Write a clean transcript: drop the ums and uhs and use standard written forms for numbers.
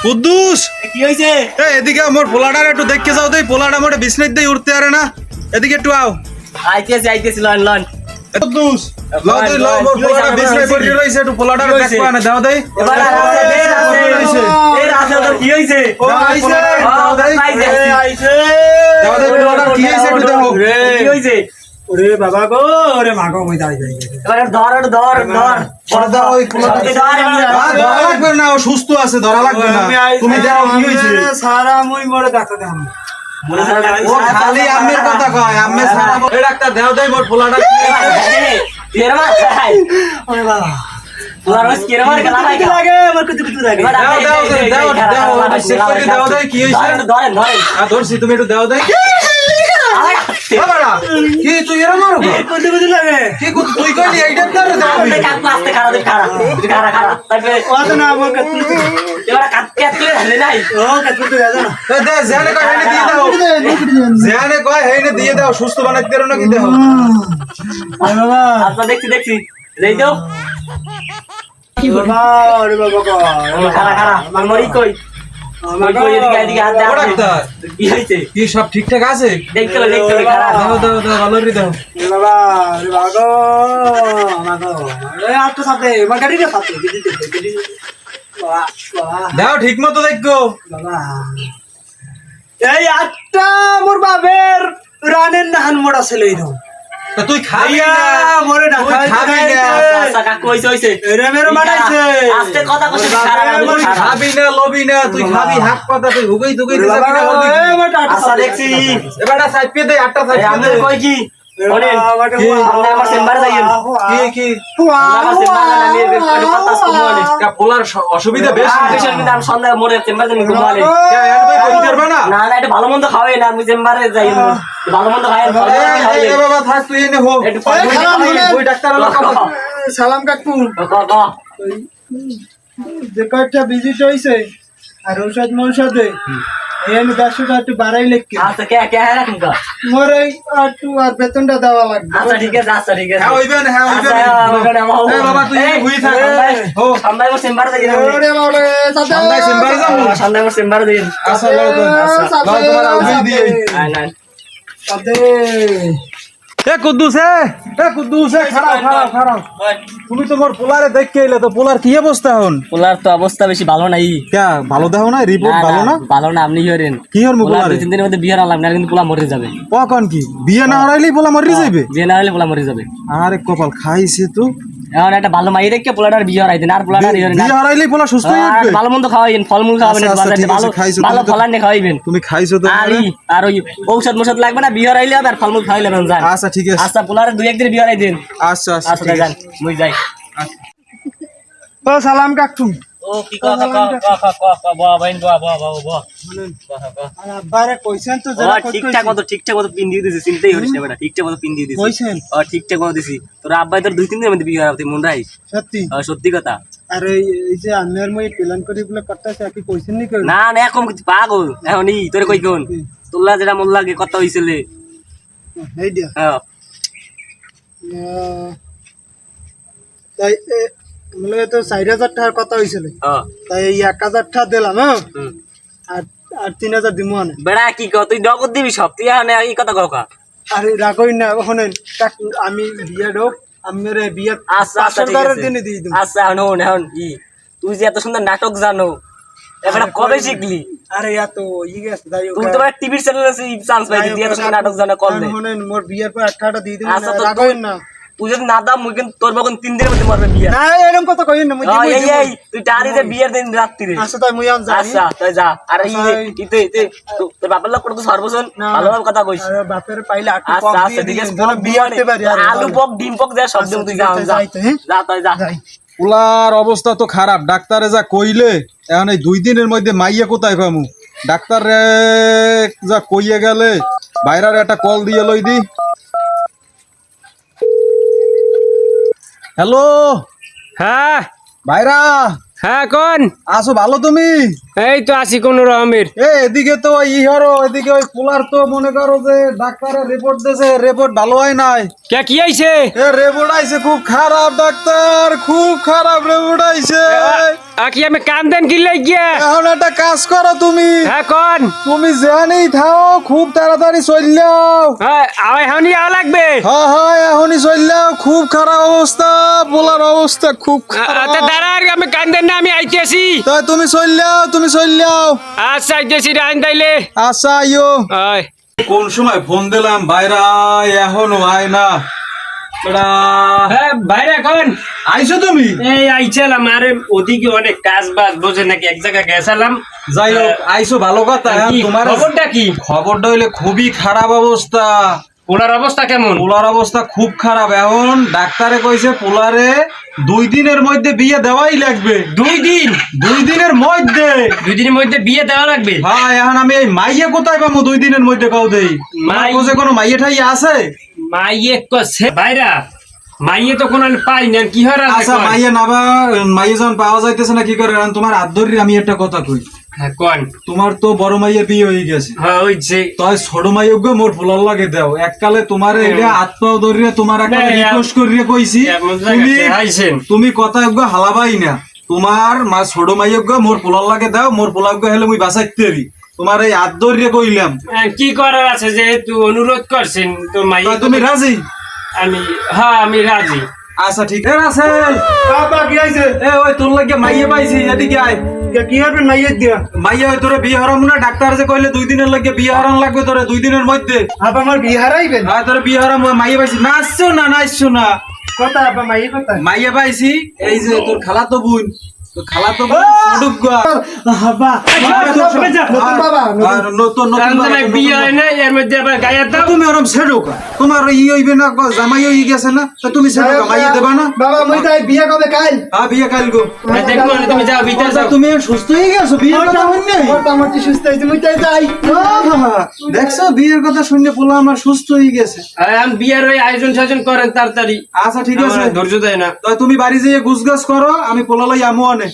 কুদ্দুস কি হইছে? এদিকে মোর পোলাটার একটু দেখতে যাও তো, পোলাটা মোটে বিছনাইতে দিয়ে উঠতে পারে না, এদিকে একটু আও। আইতেছি লন লন। কুদ্দুস লাও দই লাও, মোর পোলাটা বিছনাই পড়ে রইছে, একটু পোলাটার দেখবা না, দাও দেই। এবার এই রাতে তোর কি হইছে? ও আইছে, দাও দেই। আইছে। দাও দেই, পোলাটার কি হইছে একটু দেখো। কি হইছে? ওরে বাবা গো, ওরে মা গো, মই দাই দাই। এবার ধর ধর ধর। পরে দাও ওই পোলাটা। সত্যি ধর এবার। ধরা লাগবে না, ও সুস্থ আছে, ধরা লাগবে না। তুমি দাও কি হইছে। সারা মই মরে ডাক্তার দেখাম। ও খালি আম্মের কথা কয়, আম্মে সারা এই ডাক্তার দাও দেই, মোর পোলাটা কি হইছে। তেরে মার খাই। ওরে বাবা তোর রস কেরে মার গলা কি লাগে আমার কুতু কুতু লাগে। এবার দাও দাও দাও দাও, চেক করে দাও দেই কি হইছে। ধরেন ধরেন ধরেন। ধরছি, তুমি একটু দাও দেই। বাবারা কি তুই এরকম মারো কুতু কুতু লাগে। কি তুই কইলি এই ডাক্তার দাও। আস্তে কাট আস্তে খাড়া দে খাড়া। খাড়া খাড়া। তারপরে ওটা না আমার কুতু কুতু। এবার কাট কাট করে ধরে নাই। ও কুতু কুতু লাগে না। দে জানে কয় হেনে দিয়ে দাও, জানে কয় হেনে দিয়ে দাও, সুস্থ বানাইতে পারো নাকি দেখো। আরে বাবা আচ্ছা দেখছি দেখছি। দেই দাও। কি বাবা, ওরে বাবা গো। খাড়া খাড়া। মামরি কই? আমার কই এদিকে এদিকে হাত দাও। ও ডাক্তার কি হইছে? কি সব ঠিকঠাক আছে? দেখতে খাড়া। দাও দাও দাও, ভালো করে দাও। ওরে বাবা, ওরে বাবা গো, মা গো। আরে আটটা সাথে, আমার গাড়িটা সাথে। দিদি বাবা বাবা দাও ঠিক মতো দেখো। বাবা। এই আটটা মোর বাবের রানের নাহান মোড়া ছিল এই দাও। তা তুই খাবি না, মরে না তুই খাবি না। আচ্ছা কাকু হইছে হইছে। এরে মেরে মারাইছে। আস্তে কথা কইছিস খাড়া না তুই খাবি না, লবি না, তুই খাবি হাক পাতা, তুই হুগই দুগই দিবি না বলবি। আচ্ছা দেখছি। এবারটা সাইড পে দে, আটটা সাইড পে আমি দে। কই কি? বলেন। আমরা আমার চেম্বারে যাইয়েন। কি কি আমার চেম্বারে আমি একটু কথা শুনবো বলে। কা পোলার অসুবিধা বেশি। বিশাল কিন্তু আমি সন্ধ্যা মোরে চেম্বারে যাই ঘুমালে। কে আর ভাই কই করবে না? না না এটা ভালো মন্দ খাওয়াই না আমি চেম্বারে যাই। ভালো মন্দ খাই ফল এই খাওয়াই। বাবা থাক, তুই এনে হো। একটু ফল ওই ডাক্তার হলো কথা। সালাম কাকু, যে কয়েকটা ভিজিট হয়েছে আর ঔষধ মৌষধে এই 100 টাকা একটু বাড়াই লেখকে আচ্ছা কে কে রাখুন কা? মোর এই একটু আর বেতনটা দেওয়া লাগবে। আচ্ছা ঠিক আছে আচ্ছা ঠিক আছে। হ্যাঁ হইবেন, হ্যাঁ হইবেন। এই বাবা তুই এনে হুই থাক। হো সন্ধ্যায় মোর চেম্বারে যাই। ওরে বাবা রে, সাথে সন্ধ্যায় চেম্বারে যাবো। সন্ধ্যায় মোর চেম্বারে যাই। আচ্ছা লাও তো, লাও তোমার আউগি দিয়ে। নাই নাই। সাথে এ কুদ্দুস খারাপ। তুমি তো মোর পোলারে দেখকে এলে, তো পোলার কি অবস্থা হন? পোলার তো অবস্থা বেশি ভালো নাই। কে ভালো দেখো না, রিপোর্ট ভালো না? ভালো না আপনি করেন। কি হর পোলা পোলারে? 2-3 দিনের মধ্যে বিয়ে আনলাম না কিন্তু পোলা মরে যাবে। কখন কি বিয়ে না হরাইলেই পোলা মরি যাইবে? বিয়ে না হলে পোলা মরে যাবে। আরে কপাল খাইছে তো। এখন একটা ভালো মাই রেখে পোলাটার বিয়ে হরাই দেন আর পোলাটার ইয়ে না। বিয়ে হরাইলেই পোলা সুস্থ হয়ে আর যাবে। ভালো মন্দ খাওয়াইবেন ফলমূল খাওয়াবেন আচ্ছা, বাজারে ঠিক আছে, ভালো খাইছো ভালো তুমি তো। ফলান খাওয়াইবেন। তুমি খাইছো তো? আর ওই ঔষধ মোষধ লাগবে না বিয়ে হরাইলে আর ফলমূল খাওয়াইলে যান। আচ্ছা ঠিক আছে। আচ্ছা পোলারে 2-1 দিন বিয়ে হরাই দেন। আচ্ছা আচ্ছা আচ্ছা ঠিক যান আছে। মুই যাই। ও সালাম কাকু, ও কি কথা আর আব্বারে কইছেন তো যারা ঠিকঠাক মতো পিন দিয়ে দিছি চিন্তাই হইছে না বেটা ঠিকঠাক মতো পিন দিয়ে দিছি কইছেন ঠিকঠাক মতো দিছি তোর আব্বাই তোর 2-3 দিনের মধ্যে বিয়ে হরাতে মন রাখিস সত্যি? সত্যি কথা আর এই যে আন্নার মই প্ল্যান করে বলে করতেছে কি কইছেন নি কই? না না এরকম কিছু পাগল এখন ই তোরে কই কোন তোলা যেটা মন লাগে কথা হইছিল এই দিয়া হ্যাঁ তাই মানে তো 4000 টাকার কথা হইছিল, হ্যাঁ তাই এই 1000 টাকা দিলাম। হ্যাঁ হুম। আর আর 3000 দিমু আনে। বেড়া কি কর তুই নগদ দিবি সব তুই এখন এই কথা ককা আরে রাগই না, শুনেন কাকু আমি বিয়ে ঢোক আমার বিয়ে আচ্ছা আচ্ছা ঠিক আছে দিনে দিয়ে দিম। আচ্ছা এখন ই তুই যে এত সুন্দর নাটক জানো এবার কবে শিখলি আরে এত ই গেছে তাই তুমি তো টিভির চ্যানেলে চান্স পাইলি তুই এত সুন্দর নাটক জানো করলে শুনেন মোর বিয়ের পর 1 টাকাটা দিয়ে দিম। আচ্ছা তো রাগই না, তুই যদি না দাম মুই কিন্তু তোর বকন 3 দিনের মধ্যে মরবে বিয়ে না এরকম কথা কইেন না, মুই দিমু, এই এই তুই টারি যে বিয়ের দিন রাত্রিরে আচ্ছা তাই মুই আম যাই। আচ্ছা তুই যা আর এই আচ্ছা, ইতে তোর বাবার লোক তো সর্বজন না। ভালোভাবে কথা কইস আরে বাপের পাইলে আটু আচ্ছা পক আচ্ছা দিয়ে ঠিক আছে দিন, বিয়ে করতে পারি। আর আলু পক ডিম পক যা সব দিন তুই যা আচ্ছা, যা যাইতে, হ্যাঁ? যা তুই যা যাই। পোলার অবস্থা তো খারাপ, ডাক্তারে যা কইলে এখন এই 2 দিনের মধ্যে মাইয়া কোথায় পামু? ডাক্তার যা কইয়ে গেলে বাইরের একটা কল দিয়ে লই দি। হ্যালো হ্যাঁ ভাইরা, হ্যাঁ কোন আছো ভালো তুমি? এই তো আছি কোন রকমের। এদিকে তো এদিকে ওই পোলার তো মনে করো যে ডাক্তারের রিপোর্ট দিয়েছে, রিপোর্ট ভালো হয় নাই। কে কি আইছে? রিপোর্ট আইছে খুব খারাপ ডাক্তার, খুব খারাপ রিপোর্ট আইছে। কি আমি কান্দেন কি লাগিয়া? এখন একটা কাজ করো তুমি, হ্যাঁ কোন তুমি জানি থাও, খুব তাড়াতাড়ি চললাও। আওয়াই হানি আওয়া লাগবে। হ্যাঁ হ্যাঁ এখনই চললাও, খুব খারাপ অবস্থা, পোলার অবস্থা খুব খারাপ। দাঁড়া আমি কান্দেন না, আমি আইতেছি। তাই তুমি চললাও। আচ্ছা আইতেছি রাইন তাইলে। আচ্ছা আইও। কোন সময় ফোন দিলাম বাইরা, এখনো আয় না। হ্যাঁ বাইরে এখন আইছো তুমি? এই আইছিলাম, আরে ওদিকে অনেক কাজ বাজ বোঝে নাকি, এক জায়গায় গেছিলাম। যাই হোক আইছো ভালো কথা। তোমার খবরটা কি? খবরটা হইলে খুবই খারাপ অবস্থা। পোলার অবস্থা কেমন? পোলার অবস্থা খুব খারাপ। এখন ডাক্তারে কইছে পোলারে 2 দিনের মধ্যে বিয়ে দেওয়াই লাগবে। 2 দিন? 2 দিনের মধ্যে? 2 দিনের মধ্যে বিয়ে দেওয়া লাগবে? হ্যাঁ এখন আমি এই মাইয়া কোথায় পাবো 2 দিনের মধ্যে? কাউ দেই মাইয়ে কোনো মাইয়ে ঠাইয়ে আছে? মাইয়ে কছে বাইরা, মাইয়ে তো কোনো পাই না, কি হয়? আচ্ছা মাইয়া মাইয়ে যখন পাওয়া যাইতেছে না কি করে? তোমার হাত ধরি আমি একটা কথা কই। হ্যাঁ কোন? তোমার তো বড় মাইয়ের বিয়ে হয়ে গেছে। হ্যাঁ হইছে। তাই ছোট মাইয়ক মোর ফুলার লাগে দাও। এককালে তোমার এটা আত্মাও ধরিয়া তোমার একটা রিকোয়েস্ট করিয়া কইছি, তুমি কথা একগো হালাবাই না। তোমার মা ছোট মাইয়ক মোর ফুলার লাগে দাও, মোর ফুলার হলে মুই বাঁচাইতে পারি। তোমার এই হাত ধরিয়া কইলাম। কি করার আছে, যেহেতু অনুরোধ করছেন তো মাইয়া। তুমি রাজি? আমি রাজি। আচ্ছা ঠিক আছে। বাবা কি আইছে? ওই তোর লাগে মাইয়া পাইছি, এদিকে আয়। কি হবে মাইয়ের দিয়া? মাইয়া ওই তোরে বিয়ে হারাম না, ডাক্তার যে কইলে 2 দিনের লাগে বিয়ে হারাম লাগবে তোরে 2 দিনের মধ্যে। আপা আমার বিয়ে হারাইবেন? হ্যাঁ তোরে বিয়ে হারাম। মাইয়া পাইছি। নাচছো না কথা আপা মাইয়ে কথা মাইয়া পাইছি। এই যে তোর খালাতো বোন, নতুন বিয়ে হয় না, এর মধ্যে আবার গায়ে দাও। তুমি ওরম ছেড়োকা, তোমার হইবে না, জামাই হয়ে গেছে না, তুমি ছেড়োকা মাইয়া দেবা না? বাবা মুই তাই বিয়ে কবে? কাল। হ্যাঁ বিয়ে কাল গো। দেখো তুমি যাও ভিতরে যাও। তুমি সুস্থ হয়ে গেছো? বিয়ের কথা শুনলে আমার তো সুস্থ হয়েছে, মুই তাই যাই। দেখছো বিয়ের কথা শুনলে পোলা আমার সুস্থ হয়ে গেছে। আমি বিয়ের ওই আয়োজন সাজন করেন তাড়াতাড়ি। আচ্ছা ঠিক আছে, ধৈর্য দেয় না। তুমি বাড়ি যেয়ে গুছগাছ করো, আমি পোলা লাই আমো অনেক।